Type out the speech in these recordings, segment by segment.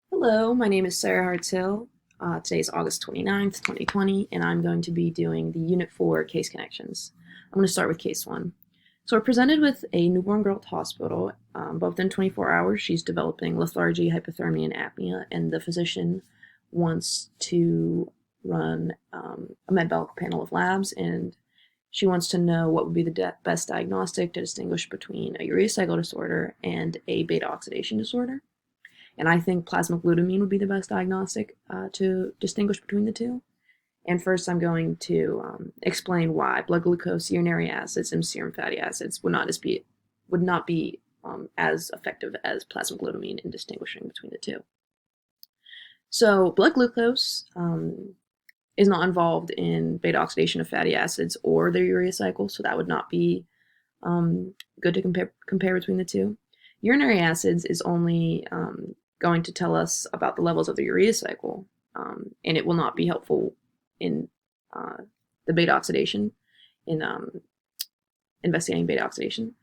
Hello, my name is Sarah Hartzell. Today is August 29th, 2020, and I'm going to be doing the Unit 4 case connections. I'm going to start with case 1. So we're presented with a newborn girl at the hospital. But within 24 hours, she's developing lethargy, hypothermia, and apnea, and the physician wants to run a metabolic panel of labs, and she wants to know what would be the best diagnostic to distinguish between a urea cycle disorder and a beta oxidation disorder. And I think plasma glutamine would be the best diagnostic to distinguish between the two. And first, I'm going to explain why blood glucose, urinary acids, and serum fatty acids would not be as effective as plasma glutamine in distinguishing between the two. So, blood glucose is not involved in beta oxidation of fatty acids or their urea cycle, so that would not be good to compare between the two. Urinary acids is only going to tell us about the levels of the urea cycle, and it will not be helpful in the beta oxidation, in investigating beta oxidation.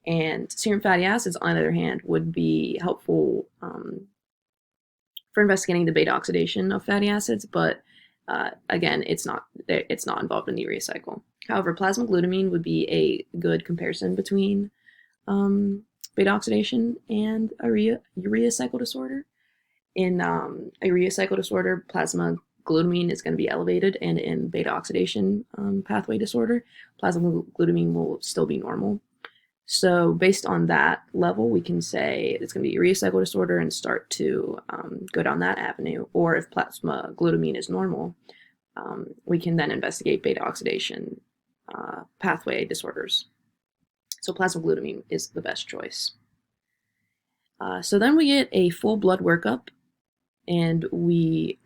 And serum fatty acids, on the other hand, would be helpful for investigating the beta oxidation of fatty acids, but again, it's not involved in the urea cycle. However, plasma glutamine would be a good comparison between beta oxidation and a urea cycle disorder. In a urea cycle disorder, plasma glutamine is going to be elevated, and in beta oxidation pathway disorder, plasma glutamine will still be normal. So based on that level, we can say it's going to be urea cycle disorder and start to go down that avenue. Or if plasma glutamine is normal, we can then investigate beta oxidation pathway disorders. So plasma glutamine is the best choice. So then we get a full blood workup, and we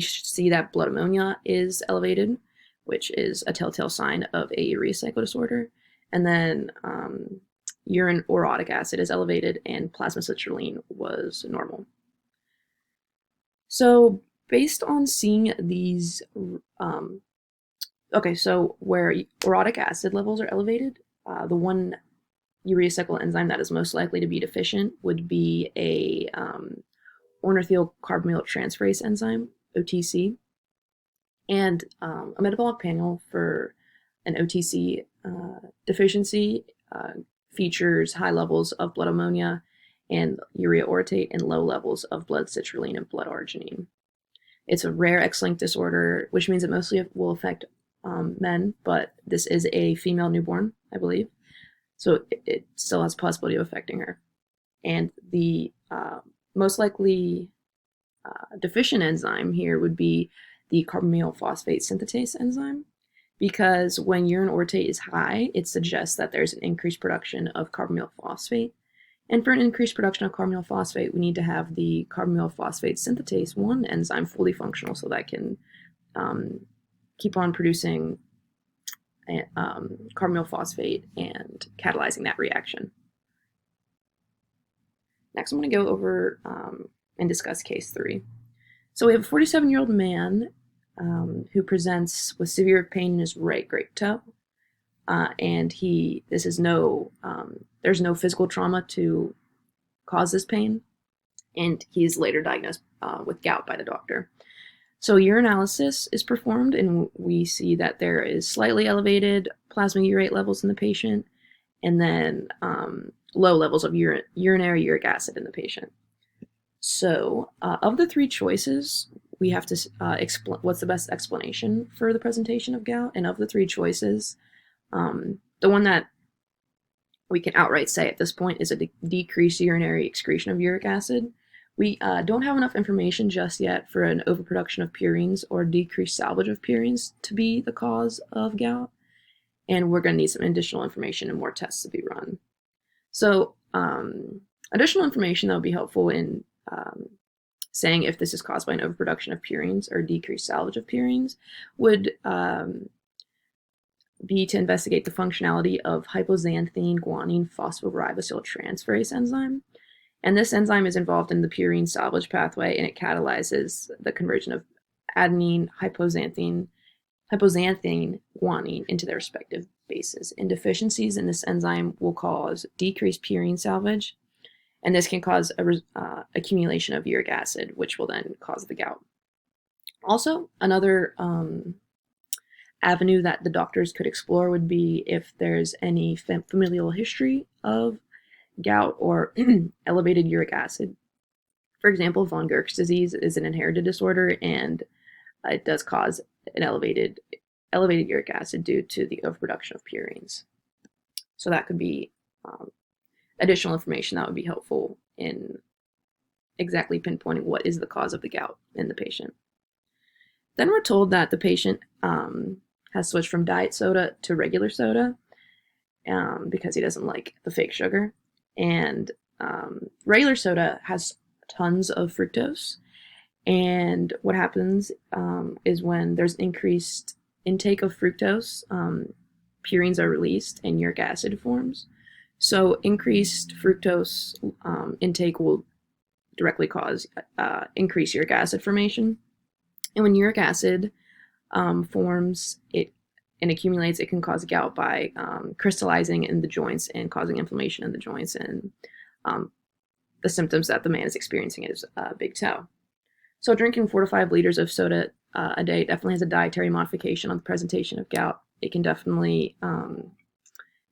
see that blood ammonia is elevated, which is a telltale sign of a urea cycle disorder. And then urine orotic acid is elevated, and plasma citrulline was normal. So based on seeing these, so where orotic acid levels are elevated, the one urea cycle enzyme that is most likely to be deficient would be a ornithyl carbamyl transferase enzyme, OTC. And a metabolic panel for an OTC deficiency features high levels of blood ammonia and urea orotate and low levels of blood citrulline and blood arginine. It's a rare X-linked disorder, which means it mostly will affect men, but this is a female newborn, I believe. So it still has a possibility of affecting her. And the most likely deficient enzyme here would be the carbamyl phosphate synthetase enzyme, because when urine orotate is high, it suggests that there's an increased production of carbamyl phosphate. And for an increased production of carbamyl phosphate, we need to have the carbamyl phosphate synthetase 1 enzyme fully functional so that can keep on producing carbamyl phosphate and catalyzing that reaction. Next, I'm going to go over and discuss case 3. So we have a 47-year-old man who presents with severe pain in his right great toe, and there's no physical trauma to cause this pain, and he's later diagnosed with gout by the doctor. So urinalysis is performed, and we see that there is slightly elevated plasma urate levels in the patient, and then low levels of urinary uric acid in the patient. So of the three choices, we have to explain what's the best explanation for the presentation of gout. And of the three choices, the one that we can outright say at this point is a decreased urinary excretion of uric acid. We don't have enough information just yet for an overproduction of purines or decreased salvage of purines to be the cause of gout. And we're going to need some additional information and more tests to be run. So additional information that would be helpful in saying if this is caused by an overproduction of purines or decreased salvage of purines would be to investigate the functionality of hypoxanthine guanine phosphoribosyl transferase enzyme. And this enzyme is involved in the purine salvage pathway, and it catalyzes the conversion of adenine, hypoxanthine guanine into their respective bases. And deficiencies in this enzyme will cause decreased purine salvage, and this can cause a accumulation of uric acid, which will then cause the gout. Also, another avenue that the doctors could explore would be if there's any familial history of gout or elevated uric acid. For example, von Gierke's disease is an inherited disorder, and it does cause an elevated uric acid due to the overproduction of purines. So that could be additional information that would be helpful in exactly pinpointing what is the cause of the gout in the patient. Then we're told that the patient has switched from diet soda to regular soda because he doesn't like the fake sugar. And regular soda has tons of fructose. And what happens is when there's increased intake of fructose, purines are released and uric acid forms. So increased fructose intake will directly cause increased uric acid formation. And when uric acid forms and accumulates, it can cause gout by crystallizing in the joints and causing inflammation in the joints. And the symptoms that the man is experiencing is big toe. So drinking 4 to 5 liters of soda a day definitely has a dietary modification on the presentation of gout. It can definitely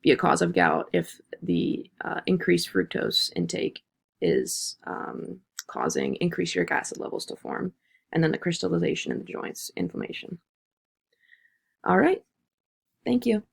be a cause of gout if the increased fructose intake is causing increased uric acid levels to form, and then the crystallization in the joints, inflammation. All right. Thank you.